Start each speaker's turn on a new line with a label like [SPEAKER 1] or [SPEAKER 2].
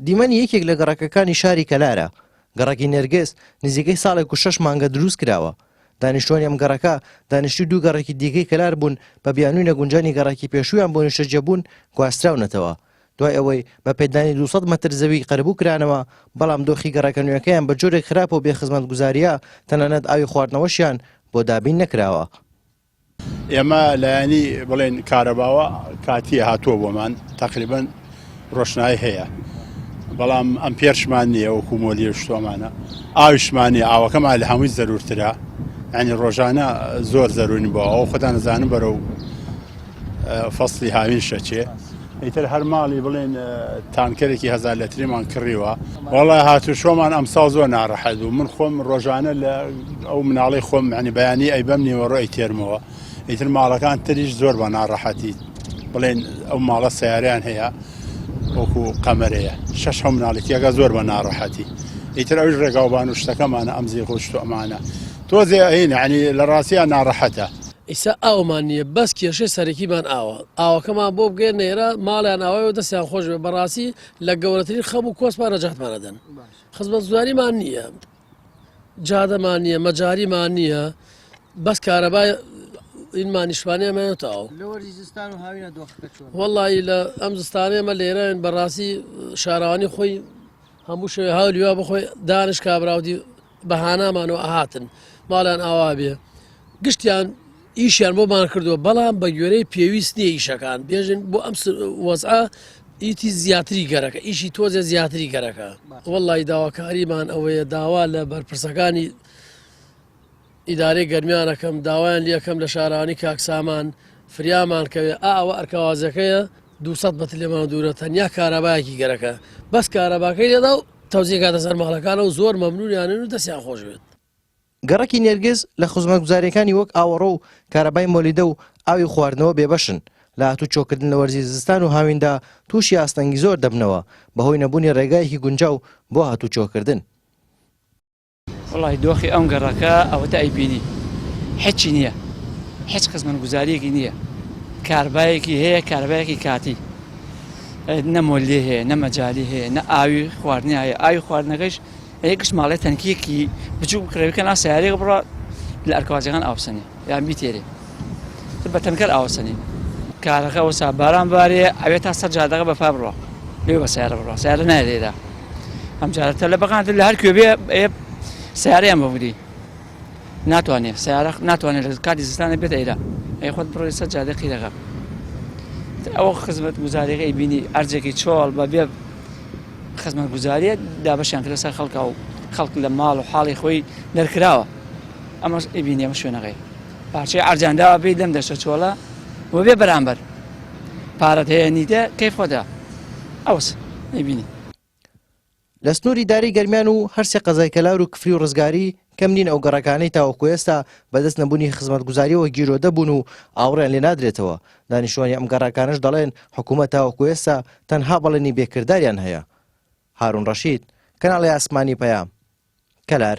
[SPEAKER 1] دیمەنی یەکێک لە گەڕەکەکانی شاری کەلارە. گەڕەکی نێرگس نزیکەی ساڵێک و 6 مانگە دروست کراوە. دانیشتوانی ئەم گەڕەکە دانیشتوی دوو گەڕێکی دیگەی کەلار بوون بە بیانووی نەگونجانی گەڕێکی پێشوویان بۆ نیشتەجێبوون گواستراونەتەوە. دوای ئەوەی بە پێدانی 200 مەتر زەوی قەربوو کرانەوە، بەڵام دۆخی گەڕەکە نوێیەکەیان بە جۆرێک خراپ و بێخزمەتگوزاریە تەنانەت ئاوی خواردنەوەشیان بۆ دابین نەکراوە.
[SPEAKER 2] ئێمە لایەنی بڵێن کارەباوە کاتیە هاتووە بۆمان تقریبەن ڕۆشنایی هەیە، بەڵام ئەم پێرشمان نییە وەکو مۆلیە شتۆمانە، ئاویشمان نیە، ئاوەکەمان لە هەمووی زەرورترە، ینی ڕۆژانە زۆر زەرورین بۆ ئەو خۆتان نەزانم بەرەو فەسڵی هاوین شەچێ. ئیتر هەر ماڵی بڵێن تانکەرێکی 1000 لەتریمان کڕیوە. وەڵای هاتوشۆمان ئەمساڵ زۆر ناڕەحەت بوو. من خۆم ڕۆژانە لە ئەو مناڵی خۆم ینی بەیانی ئەیبەم نیوەڕۆی تێرمەوە. ئیتر ماڵەکان تریش زۆر بە ناڕەحەتی، بڵێن ئەو ماڵە سیاریان هەیە وەکو قەمەرەیە، 6 مناڵێکیەکە زۆر بە ناڕەحەتی. ئیتر ئەوش ڕێگاوبان و شتەکەمانە ئەمزی خۆشت ئەمانە تۆزێ ئەین ینی لە ڕاستیان ناڕەحەتە.
[SPEAKER 3] ئیسا ئاومان نییە، بەس کێشەی سەرەکیمان ئاوە، ئاوەکەمان بۆ بگەێن نێرە ماڵیان ئاوای و دەستیان خۆش بێ. بەڕاستی لە گەورەترین خەم و کۆسمان نەجەحتمانەدەن. خزمەتگوزاریمان نییە، جادەمان نییە، مەجاریمان نییە، بەس کارەبای ئینمان نیشتوانیەمانێتە ئەو. وەڵی لە ئەم زستانەی ئەمە لێرەن بەڕاستی شاراوانی خۆی هەموو شوێ هەولویا بخۆی دانش کابراودی بەهانامانەوە ئاهاتن ماڵیان ئاوا بێ. گشتیان ئیشیان بۆمان کردووە، بەڵام بە گوێرەی پێویست نییە ئیشەکان بێژن بۆ ئەم وەزعە ئیتی زیاتری گەرەکە، ئیشی تۆزێ زیاتری گەرەکە. وەڵی داواکاریمان ئەوەیە داوا لە بەرپرسەکانی ئیدارەی گەرمیانەکەم داوایان لیەکەم لە شارانی کاکسامان فریامان کەوێ ئەوە ئەرکەوازەکەیە 200 مەتر لێمان دوورە تەنیا کارەبایەکی گەرەکە، بەس کارەباکەی لێدا و تەوزیێکاتە سەر ماڵەکانە و زۆر مەمنونیانن و دەستیان خۆش بێت.
[SPEAKER 1] گەڕەکی نێرگز لە خزمەتگوزاریەکانی وەک ئاوەڕۆ و کارەبای مۆلیدە و ئاوی خواردنەوە بێبەشن. لە هاتوو چۆکردن لە وەرزی زستان و هاویندا تووشی ئاستەنگی زۆر دەبنەوە بەهۆی نەبوونی ڕێگایەکی گونجاو بۆ هاتوو چۆکردن.
[SPEAKER 4] وڵی دۆخی ئەم گەڕەکە ئەوەتە ئەیبینی هیچی نییە، هیچ خزمەتگوزاریەکی نییە، کاربایەکی هەیە، کاربایەکی کاتی، نە مۆلی هەیە، نە مەجای هەیە، نە ئاوی خواردنی هەیە. ئاوی خواردنەکەش یەکش ماڵێت تەنکیەکی بچوو کڕێوەکە نا سیارێک بڕە لە ئەرکەوازەکان ئاوسەنی یان بیتێرێ بە تەنکەر ئاوسەنی. کارەکە وەسا باران بارێ ئەوێت تا سەر جادەکە بەفا بڕۆ لێ بە سیارە بڕۆ، سیارە نایە لێدا. ئەم جارەتە لە بەقانتر لە هەر کوێ بێ سیارەیان بەبووری ناتوانێت، سیارە ناتوانێت لە کاتی زستانە بێت ئەیرا، ئەی خۆت بڕۆی سەر جادە قیرەکە. ئەوە خزمەتگوزاریەکەی بینی ئەرجێکی چۆڵ بە بێ خزمەتگوزاریە دابەشیان کرد لەسەر خەڵکە و خەڵک لە ماڵ و حاڵی خۆی دەرکراوە. ئەمە ئەیبینی ئەمە شوێنەکەی پارچەی ئەرجانداوە بێ دەم دەشتە چۆڵە و بێ بەرامبەر پارەت هەیە نیدە کەیف خۆدا ئەوس ئەیبینی.
[SPEAKER 1] لە سنووری داری گەرمیان و هەرسێ قەزای کەلار و کفری و ڕزگاری کەم نین ئەو گەڕەکانەی تاوەکو ئێستا بەدەست نەبوونی خزمەتگوزاریەوە گیرۆدە بوون و ئاوڕێن لێ نادرێتەوە. دانیشتوانی ئەم گەڕەکانش دەڵێن حکوومەت تاوەکو ئێستا تەنها بەڵێنی بێکرداریان هەیە. هارون ڕەشید، کەناڵی ئاسمانی پەیام، کەلار.